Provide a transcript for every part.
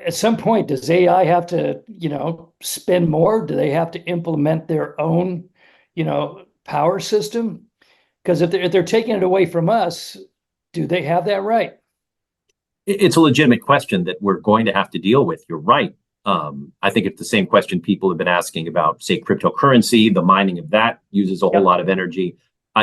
at some point, does AI have to, spend more? Do they have to implement their own, power system? Because if they're taking it away from us, do they have that right? It's a legitimate question that we're going to have to deal with. You're right. I think it's the same question people have been asking about, say, cryptocurrency. The mining of that uses a whole Yep. lot of energy.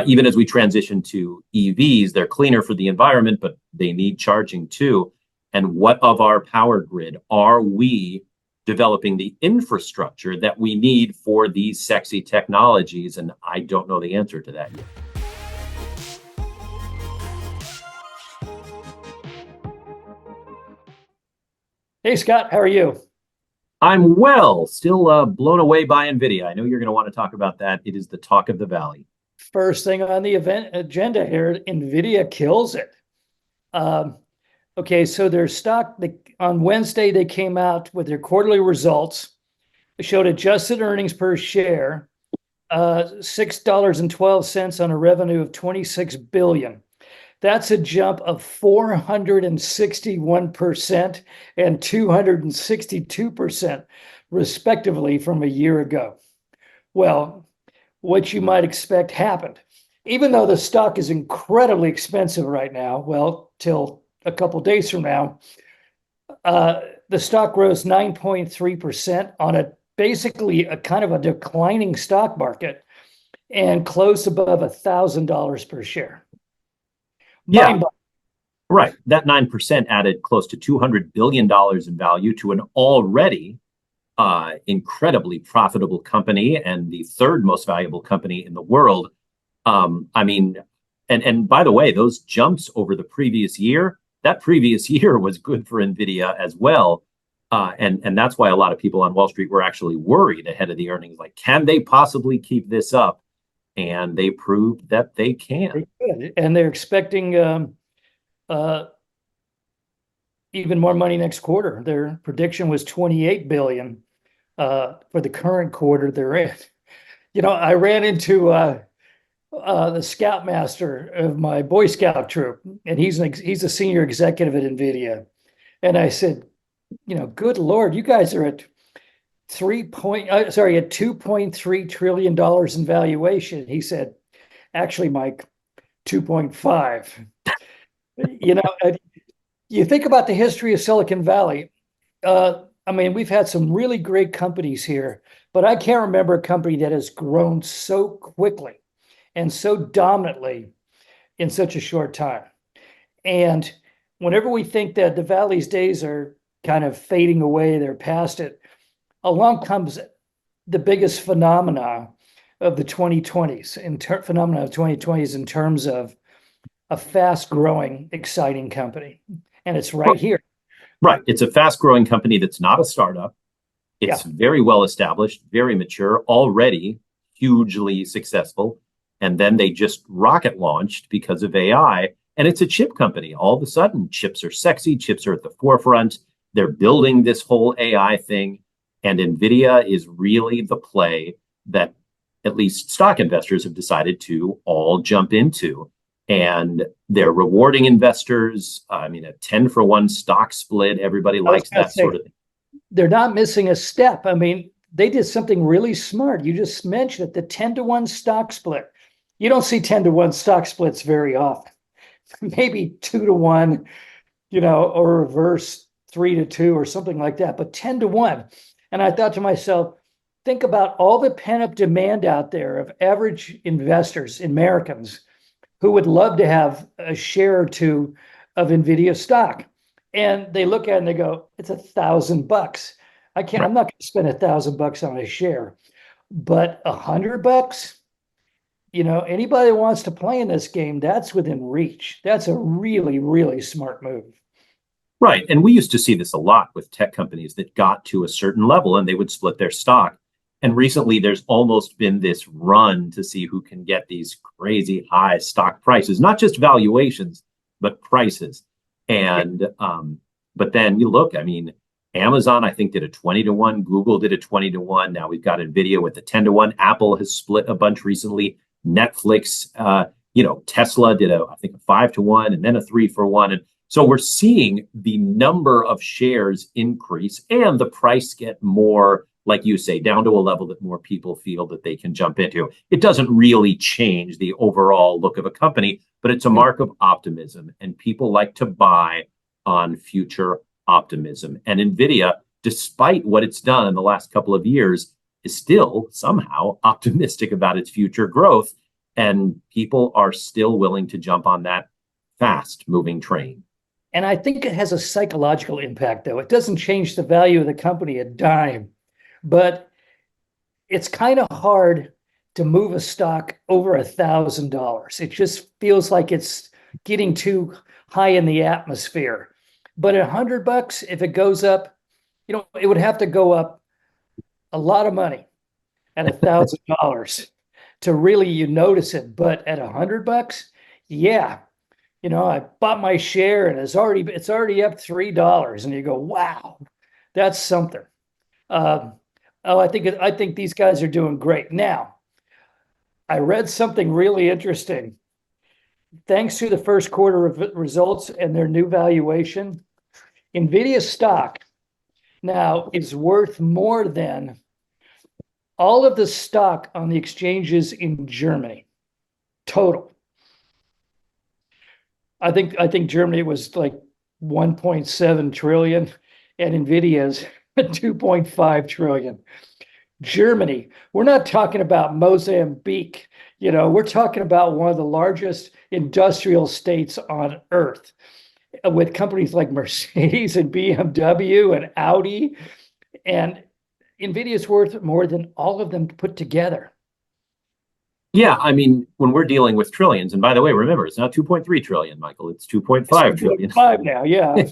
Even as we transition to EVs, they're cleaner for the environment, but they need charging too. And what of our power grid are we developing the infrastructure that we need for these sexy technologies? And I don't know the answer to that yet. Hey, Scott, how are you? I'm still blown away by Nvidia. I know you're going to want to talk about that. It is the talk of the valley. First thing on the event agenda here, Nvidia kills it. Um, okay, so their stock on Wednesday they came out with their quarterly results. They showed adjusted earnings per share, $6.12 on a revenue of 26 billion. That's a jump of 461% and 262%, respectively, from a year ago. Well, what you might expect happened. Even though the stock is incredibly expensive right now, well, till a couple days from now, the stock rose 9.3% on a basically a kind of a declining stock market and closed above $1,000 per share. Yeah, Mind right. That 9% added close to $200 billion in value to an already incredibly profitable company and the third most valuable company in the world. I mean, and by the way, those jumps over the previous year, that previous year was good for Nvidia as well. And that's why a lot of people on Wall Street were actually worried ahead of the earnings. Like, can they possibly keep this up? And they proved that they can. and they're expecting uh, even more money next quarter. Their prediction was 28 billion for the current quarter they're in. I ran into the scoutmaster of my Boy Scout troop, and he's a senior executive at Nvidia. And I said, good Lord, you guys are at at $2.3 trillion in valuation. He said, actually, Mike, 2.5. You know, you think about the history of Silicon Valley. I mean, we've had some really great companies here, but I can't remember a company that has grown so quickly and so dominantly in such a short time. And whenever we think that the Valley's days are kind of fading away, they're past it, along comes the biggest phenomena of the 2020s, phenomena of 2020s in terms of a fast growing, exciting company. And it's right here. Right. It's a fast growing company that's not a startup. Yeah. It's very well established, very mature, already hugely successful. And then they just rocket launched because of AI. And it's a chip company. All of a sudden, chips are sexy, chips are at the forefront. They're building this whole AI thing. And Nvidia is really the play that at least stock investors have decided to all jump into. And they're rewarding investors. I mean, a 10-for-1 stock split. Everybody I was likes going to that sort say, of thing. they're not missing a step. I mean, they did something really smart. You just mentioned it, the 10-to-1 stock split. You don't see 10-to-1 stock splits very often. Maybe 2-to-1, or reverse 3-to-2 or something like that, but 10-to-1. And I thought to myself, think about all the pent-up demand out there of average investors, Americans, who would love to have a share or two of Nvidia stock. And they look at it and they go, it's $1,000. Right. I'm not going to spend $1,000 on a share, but $100, anybody that wants to play in this game, that's within reach. That's a really, really smart move. Right. And we used to see this a lot with tech companies that got to a certain level and they would split their stock. And recently, there's almost been this run to see who can get these crazy high stock prices, not just valuations, but prices. And but then you look, I mean, Amazon, I think, did a 20-to-1. Google did a 20-to-1. Now we've got Nvidia with a 10-to-1. Apple has split a bunch recently. Netflix, Tesla did I think a 5-to-1 and then a 3-for-1. And So we're seeing the number of shares increase and the price get more, like you say, down to a level that more people feel that they can jump into. It doesn't really change the overall look of a company, but it's a mark of optimism, and people like to buy on future optimism. And Nvidia, despite what it's done in the last couple of years, is still somehow optimistic about its future growth, and people are still willing to jump on that fast moving train. And I think it has a psychological impact, though. It doesn't change the value of the company a dime, but it's kind of hard to move a stock over $1,000. It just feels like it's getting too high in the atmosphere. But at $100, if it goes up, it would have to go up a lot of money at $1,000 to really you notice it. But at $100, yeah, I bought my share and it's already up $3, and you go, wow, that's something. I think these guys are doing great. Now, I read something really interesting. Thanks to the first quarter results and their new valuation, Nvidia stock now is worth more than all of the stock on the exchanges in Germany total. I think Germany was like 1.7 trillion and Nvidia's 2.5 trillion. Germany, we're not talking about Mozambique. We're talking about one of the largest industrial states on earth, with companies like Mercedes and BMW and Audi, and Nvidia's worth more than all of them put together. Yeah, I mean, when we're dealing with trillions, and by the way, remember, it's not 2.3 trillion, Michael, it's 2.5 trillion. 5 now, yeah.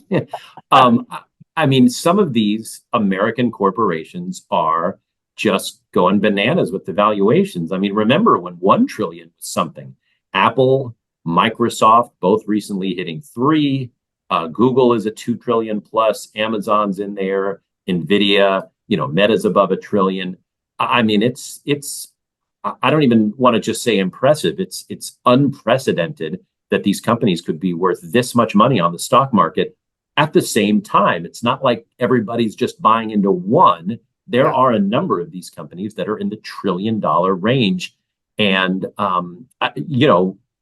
I mean, some of these American corporations are just going bananas with the valuations. I mean, remember when 1 trillion was something. Apple, Microsoft, both recently hitting 3. Google is at 2 trillion plus. Amazon's in there. Nvidia, Meta's above 1 trillion. I mean, it's. I don't even want to just say impressive. It's unprecedented that these companies could be worth this much money on the stock market at the same time. It's not like everybody's just buying into one. There are a number of these companies that are in the $1 trillion range. And,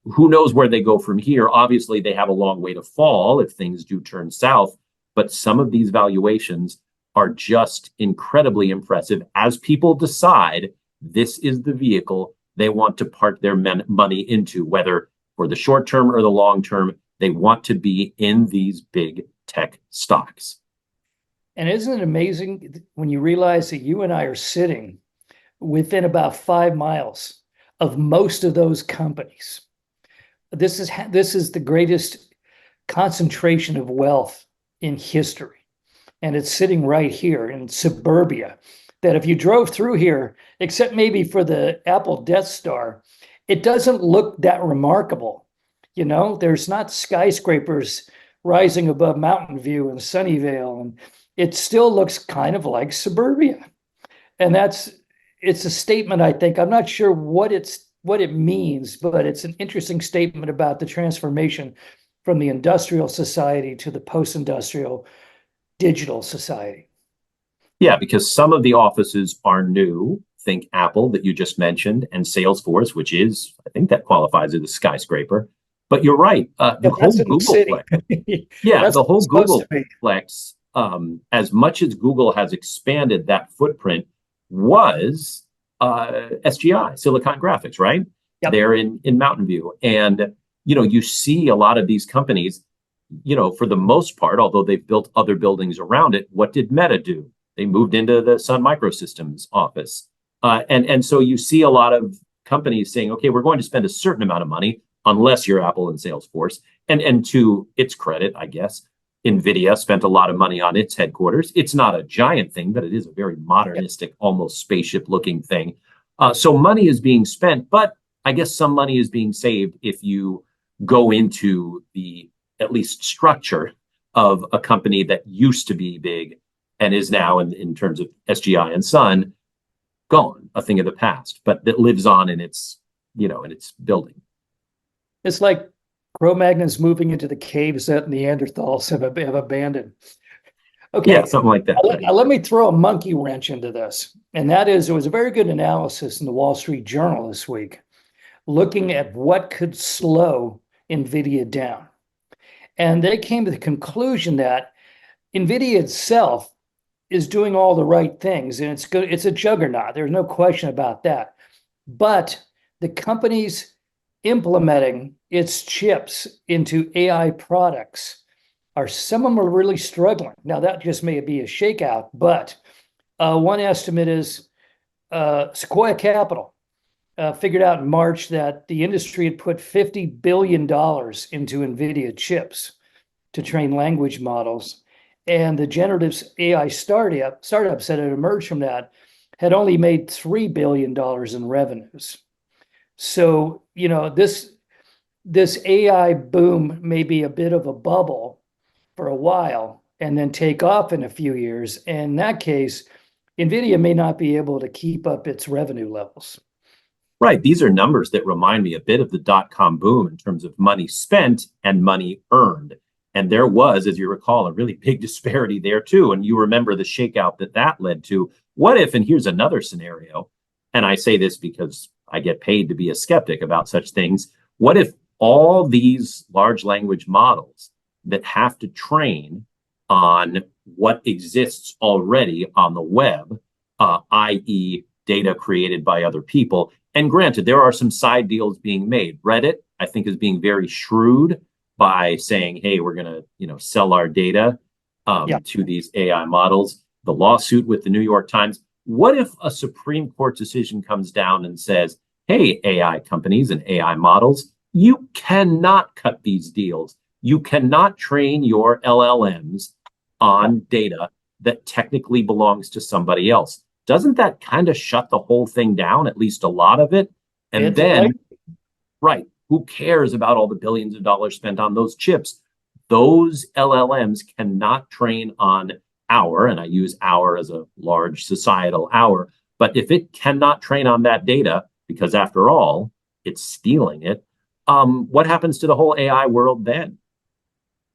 who knows where they go from here? Obviously, they have a long way to fall if things do turn south. But some of these valuations are just incredibly impressive as people decide this is the vehicle they want to park their money into, whether for the short term or the long term. They want to be in these big tech stocks. And isn't it amazing when you realize that you and I are sitting within about 5 miles of most of those companies? This is the greatest concentration of wealth in history. And it's sitting right here in suburbia, that if you drove through here, except maybe for the Apple Death Star, it doesn't look that remarkable. There's not skyscrapers rising above Mountain View and Sunnyvale, and it still looks kind of like suburbia. And it's a statement, I think. I'm not sure what it means, but it's an interesting statement about the transformation from the industrial society to the post-industrial digital society. Yeah, because some of the offices are new. Think Apple that you just mentioned, and Salesforce, which is, I think that qualifies as a skyscraper. But you're right. The whole Googleplex. Yeah, the whole Googleplex, as much as Google has expanded that footprint, was SGI, Silicon Graphics, right? Yep. They're in Mountain View. And, you see a lot of these companies, for the most part, although they've built other buildings around it, what did Meta do? They moved into the Sun Microsystems office. And so you see a lot of companies saying, okay, we're going to spend a certain amount of money, unless you're Apple and Salesforce. And to its credit, I guess, Nvidia spent a lot of money on its headquarters. It's not a giant thing, but it is a very modernistic, almost spaceship looking thing. So money is being spent, but I guess some money is being saved if you go into the at least structure of a company that used to be big and is now, in terms of SGI and Sun, gone, a thing of the past, but that lives on in its, in its building. It's like Cro-Magnons moving into the caves that Neanderthals have abandoned. Yeah, Okay, something like that. let me throw a monkey wrench into this. And that is, it was a very good analysis in the Wall Street Journal this week, looking at what could slow Nvidia down. And they came to the conclusion that Nvidia itself is doing all the right things, and it's good. It's a juggernaut. There's no question about that. But the company's implementing its chips into AI products are some of them are really struggling. Now that just may be a shakeout, but one estimate is Sequoia Capital figured out in March that the industry had put $50 billion into NVIDIA chips to train language models. And the generative AI startups that had emerged from that had only made $3 billion in revenues. So, this AI boom may be a bit of a bubble for a while and then take off in a few years. And in that case, NVIDIA may not be able to keep up its revenue levels. Right. These are numbers that remind me a bit of the dot-com boom in terms of money spent and money earned. And there was, as you recall, a really big disparity there too. And you remember the shakeout that led to. What if, and here's another scenario, and I say this because I get paid to be a skeptic about such things. What if all these large language models that have to train on what exists already on the web, i.e., data created by other people? And granted, there are some side deals being made. Reddit, I think, is being very shrewd by saying, hey, we're going to sell our data to these AI models. The lawsuit with the New York Times. What if a Supreme Court decision comes down and says, hey, AI companies and AI models, you cannot cut these deals. You cannot train your LLMs on data that technically belongs to somebody else. Doesn't that kind of shut the whole thing down, at least a lot of it? And then, right, who cares about all the billions of dollars spent on those chips? Those LLMs cannot train on our, and I use our as a large societal our, but if it cannot train on that data, because after all, it's stealing it, what happens to the whole AI world then?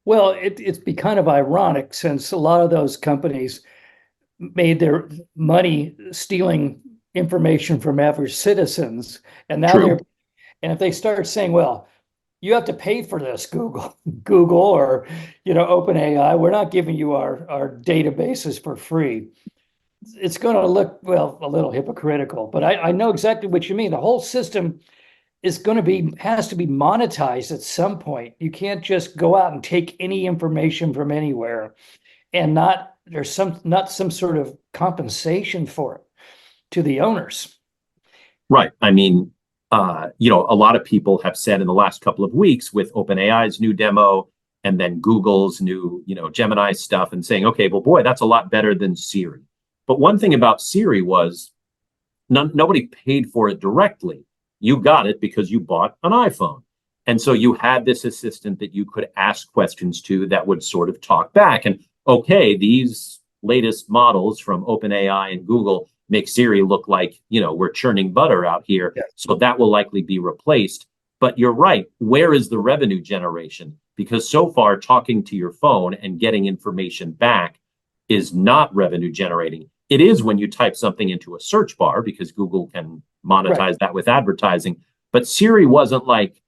Well, it's be kind of ironic since a lot of those companies made their money stealing information from average citizens. And now True. and if they start saying, well, you have to pay for this, Google or, OpenAI, we're not giving you our databases for free. It's going to look, well, a little hypocritical, but I know exactly what you mean. The whole system has to be monetized at some point. You can't just go out and take any information from anywhere and there's not some sort of compensation for it to the owners. Right. I mean, a lot of people have said in the last couple of weeks with OpenAI's new demo and then Google's new, Gemini stuff and saying, okay, well, boy, that's a lot better than Siri. But one thing about Siri was nobody paid for it directly. You got it because you bought an iPhone. And so you had this assistant that you could ask questions to that would sort of talk back. And okay, these latest models from OpenAI and Google make Siri look like, we're churning butter out here. Yeah. So that will likely be replaced. But you're right. Where is the revenue generation? Because so far, talking to your phone and getting information back is not revenue generating. It is when you type something into a search bar because Google can monetize that with advertising. But Siri wasn't like,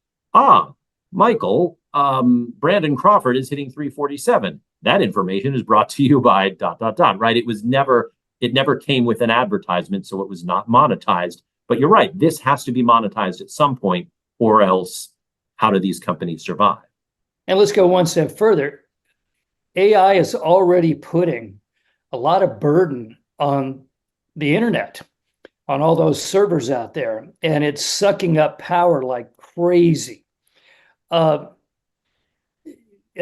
Michael, Brandon Crawford is hitting 347. That information is brought to you by ... right? It never came with an advertisement, so it was not monetized. But you're right, this has to be monetized at some point, or else how do these companies survive? And let's go one step further. AI is already putting a lot of burden on the internet, on all those servers out there, and it's sucking up power like crazy. At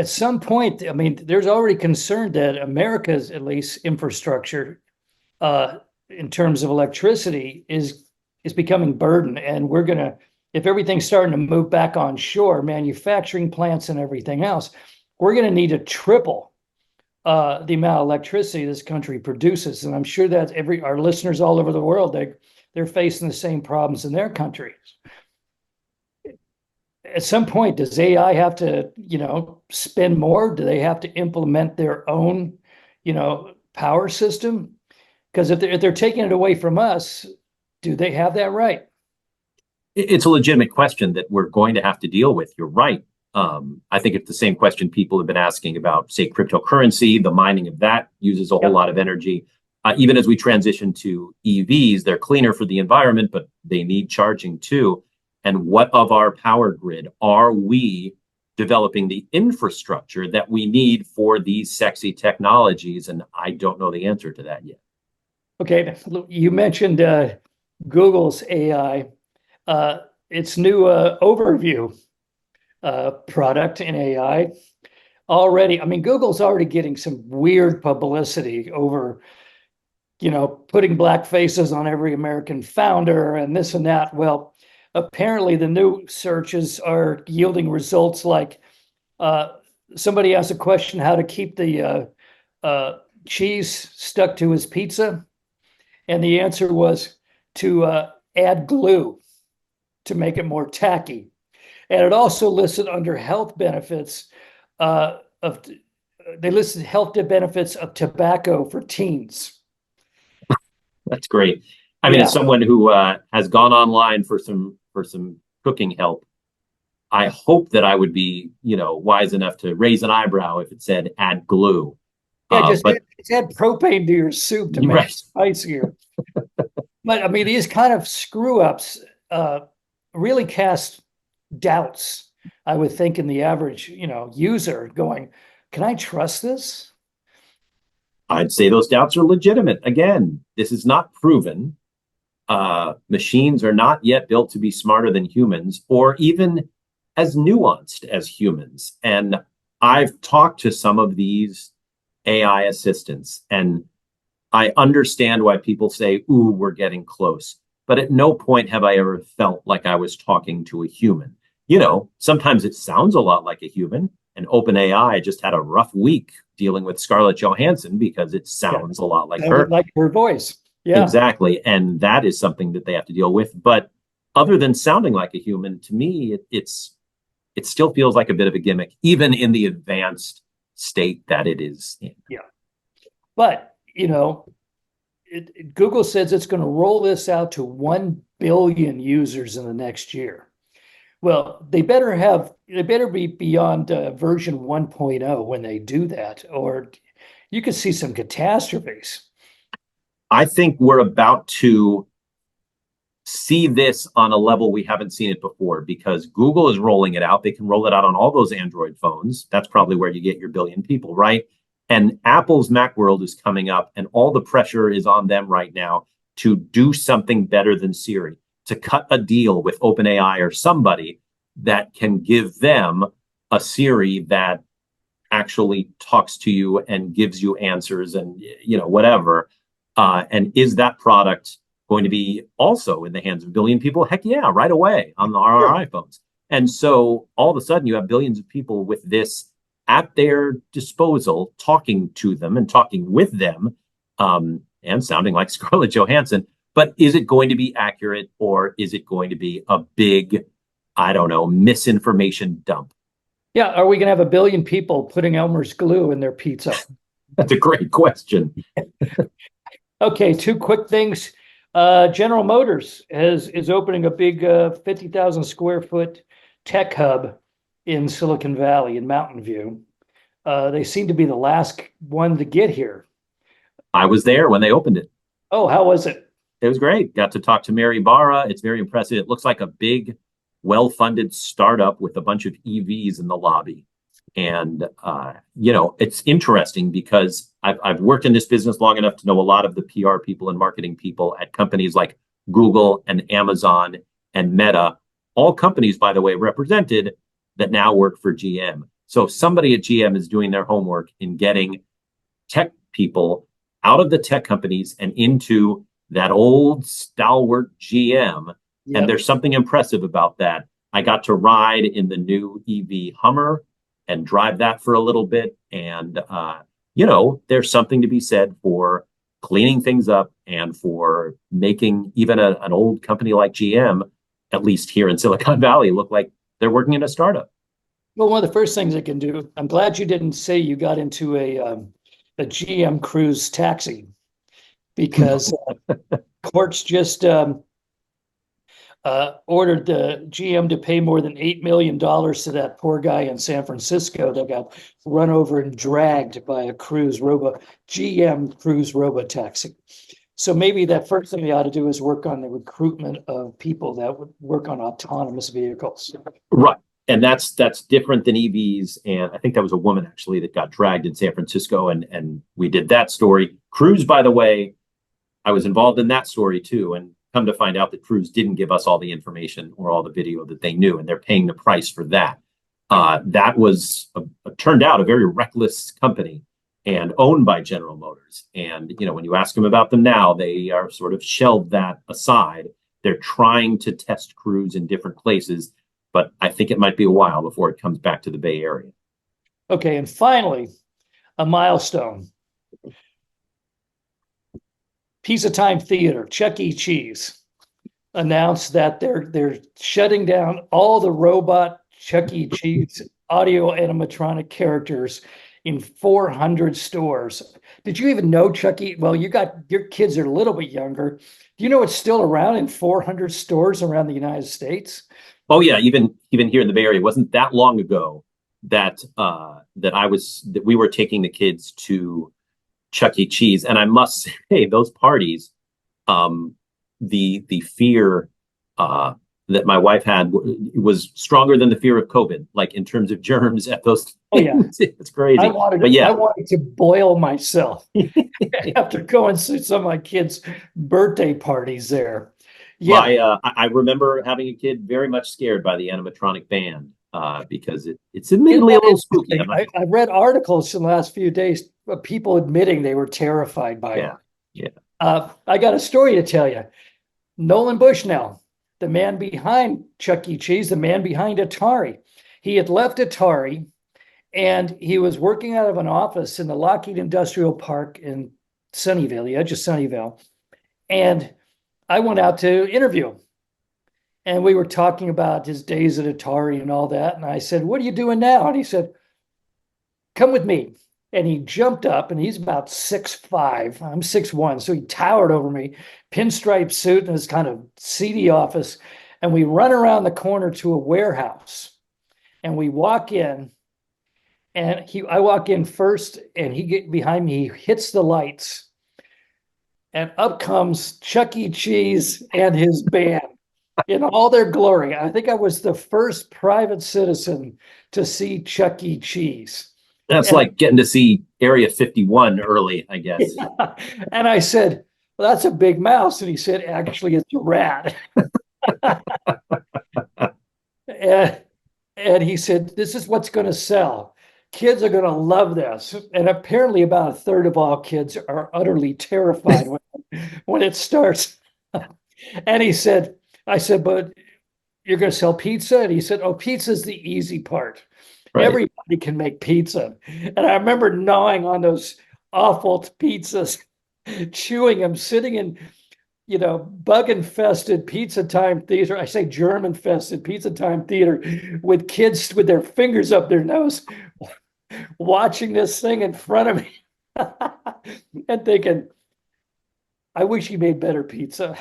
some point, I mean, there's already concern that America's, at least, infrastructure in terms of electricity is becoming burden, and if everything's starting to move back on shore, manufacturing plants and everything else, we're going to need to triple the amount of electricity this country produces. And I'm sure that our listeners all over the world, they're facing the same problems in their countries. at some point, does AI have to, spend more? Do they have to implement their own, power system? Because if they're taking it away from us, do they have that right? It's a legitimate question that we're going to have to deal with. You're right. I think it's the same question people have been asking about, say, cryptocurrency. The mining of that uses a whole lot of energy. Even as we transition to EVs, they're cleaner for the environment, but they need charging too. And what of our power grid are we developing the infrastructure that we need for these sexy technologies? And I don't know the answer to that yet. Okay, you mentioned Google's AI, its new overview product in AI already. I mean, Google's already getting some weird publicity over, putting black faces on every American founder and this and that. Well, apparently the new searches are yielding results like somebody asked a question how to keep the cheese stuck to his pizza. And the answer was to add glue to make it more tacky. And it also listed under health benefits they listed health benefits of tobacco for teens. That's great. I mean, as someone who has gone online for some cooking help, I hope that I would be, wise enough to raise an eyebrow if it said add glue. Yeah, just add propane to your soup to make it spicier. But I mean, these kind of screw ups really cast doubts, I would think, in the average, user going, can I trust this? I'd say those doubts are legitimate. Again, this is not proven. Machines are not yet built to be smarter than humans or even as nuanced as humans. And I've talked to some of these AI assistants, and I understand why people say, ooh, we're getting close. But at no point have I ever felt like I was talking to a human. Sometimes it sounds a lot like a human, and OpenAI just had a rough week dealing with Scarlett Johansson because it sounds a lot like her. Like her voice. Yeah. Exactly. And that is something that they have to deal with. But other than sounding like a human, to me, it still feels like a bit of a gimmick, even in the advanced state that it is in. Yeah. But, Google says it's going to roll this out to 1 billion users in the next year. Well, they better be beyond version 1.0 when they do that, or you could see some catastrophes. I think we're about to see this on a level we haven't seen it before because Google is rolling it out. They can roll it out on all those Android phones. That's probably where you get your billion people, right? And Apple's Macworld is coming up, and all the pressure is on them right now to do something better than Siri, to cut a deal with OpenAI or somebody that can give them a Siri that actually talks to you and gives you answers and, whatever. And is that product going to be also in the hands of a billion people? Heck yeah, right away on our iPhones. And so all of a sudden you have billions of people with this at their disposal, talking to them and talking with them, and sounding like Scarlett Johansson. But is it going to be accurate, or is it going to be a big, I don't know, misinformation dump? Yeah. Are we going to have 1 billion people putting Elmer's glue in their pizza? That's a great question. Okay, 2 quick things. General Motors is opening a big 50,000 square foot tech hub in Silicon Valley in Mountain View. They seem to be the last one to get here. I was there when they opened it. Oh, how was it? It was great. Got to talk to Mary Barra. It's very impressive. It looks like a big, well-funded startup with a bunch of EVs in the lobby. And, it's interesting because I've worked in this business long enough to know a lot of the PR people and marketing people at companies like Google and Amazon and Meta, all companies, by the way, represented that now work for GM. So somebody at GM is doing their homework in getting tech people out of the tech companies and into that old stalwart GM. Yep. And there's something impressive about that. I got to ride in the new EV Hummer and drive that for a little bit. And, there's something to be said for cleaning things up and for making even an old company like GM, at least here in Silicon Valley, look like they're working in a startup. Well, one of the first things they can do, I'm glad you didn't say you got into a GM Cruise taxi, because courts just ordered the GM to pay more than $8 million to that poor guy in San Francisco that got run over and dragged by a GM Cruise robo taxi. So maybe that first thing they ought to do is work on the recruitment of people that would work on autonomous vehicles. Right. And that's different than EVs. And I think that was a woman actually that got dragged in San Francisco, and we did that story. Cruise, by the way, I was involved in that story too. And come to find out that Cruise didn't give us all the information or all the video that they knew, and they're paying the price for that. That was turned out a very reckless company and owned by General Motors. And, you know, when you ask them about them now, they are sort of shelved that aside. They're trying to test Cruise in different places, but I think it might be a while before it comes back to the Bay Area. Okay, and finally, a milestone. Pizza Time Theater, Chuck E. Cheese, announced that they're shutting down all the robot Chuck E. Cheese audio animatronic characters in 400 stores. Did you even know Chuck E.? Well, your kids are a little bit younger. Do you know it's still around in 400 stores around the United States? Oh yeah, even here in the Bay Area, it wasn't that long ago that we were taking the kids to Chuck E. Cheese, and I must say those parties, the fear that my wife had was stronger than the fear of COVID, like in terms of germs at those. Oh yeah, it's crazy. I wanted to boil myself after going to some of my kids' birthday parties there. Yeah, I remember having a kid very much scared by the animatronic band because it's admittedly a little spooky. I read articles in the last few days of people admitting they were terrified by it. Yeah. I got a story to tell you. Nolan Bushnell, the man behind Chuck E. Cheese, the man behind Atari. He had left Atari and he was working out of an office in the Lockheed Industrial Park in Sunnyvale, the edge of Sunnyvale. And I went out to interview him. And we were talking about his days at Atari and all that. And I said, "What are you doing now?" And he said, "Come with me." And he jumped up, and he's about 6'5". I'm 6'1". So he towered over me, pinstripe suit in his kind of seedy office. And we run around the corner to a warehouse. And we walk in, and I walk in first, and he get behind me, he hits the lights. And up comes Chuck E. Cheese and his band in all their glory. I think I was the first private citizen to see Chuck E. Cheese. That's like getting to see Area 51 early, I guess. Yeah. And I said, "Well, that's a big mouse." And he said, "Actually, it's a rat." and he said, "This is what's going to sell. Kids are going to love this." And apparently about a third of all kids are utterly terrified when it starts. And I said, "But you're going to sell pizza?" And he said, "Oh, pizza's the easy part. Right. Everybody can make pizza." And I remember gnawing on those awful pizzas, chewing them, sitting in, bug-infested Pizza Time Theater. I say germ-infested Pizza Time Theater with kids with their fingers up their nose, watching this thing in front of me and thinking, I wish he made better pizza.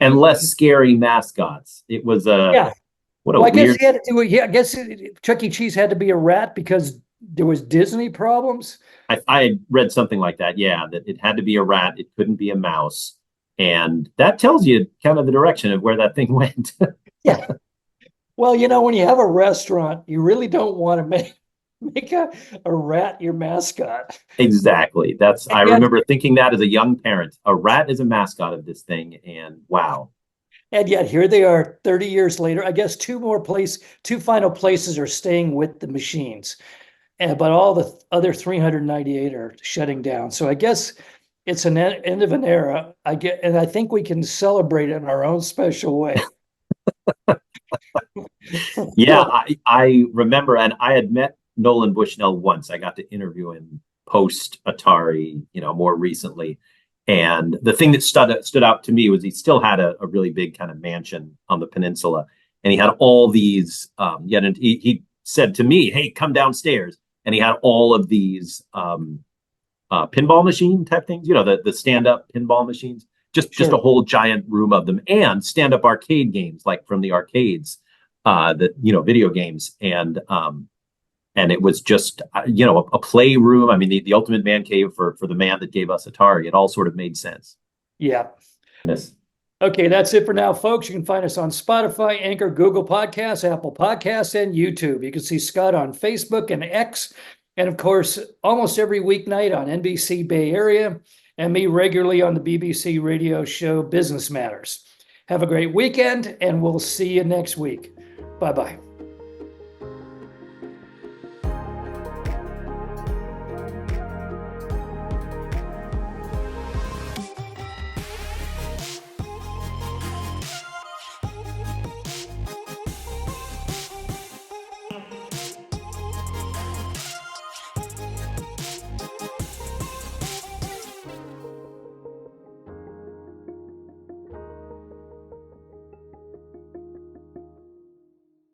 And less scary mascots. It was what a I guess weird... he had to do it. Yeah, I guess Chuck E. Cheese had to be a rat because there was Disney problems. I read something like that. Yeah, that it had to be a rat. It couldn't be a mouse. And that tells you kind of the direction of where that thing went. Yeah. Well, when you have a restaurant, you really don't want to make a rat your mascot. Exactly. I remember thinking that as a young parent. A rat is a mascot of this thing, and wow. And yet here they are 30 years later. I guess two final places are staying with the machines. But all the other 398 are shutting down. So I guess it's an end of an era. And I think we can celebrate it in our own special way. Yeah, I remember, and I had met Nolan Bushnell once. I got to interview him post Atari, more recently. And the thing that stood out to me was he still had a really big kind of mansion on the peninsula. and he had all these. He said to me, "Hey, come downstairs," and he had all of these pinball machine type things. The stand up pinball machines. Just a whole giant room of them, and stand up arcade games like from the arcades, video games, and it was just a playroom. I mean, the ultimate man cave for the man that gave us Atari. It all sort of made sense. Yeah. Yes. Okay, that's it for now, folks. You can find us on Spotify, Anchor, Google Podcasts, Apple Podcasts, and YouTube. You can see Scott on Facebook and X, and of course, almost every weeknight on NBC Bay Area, and me regularly on the BBC radio show Business Matters. Have a great weekend, and we'll see you next week. Bye-bye.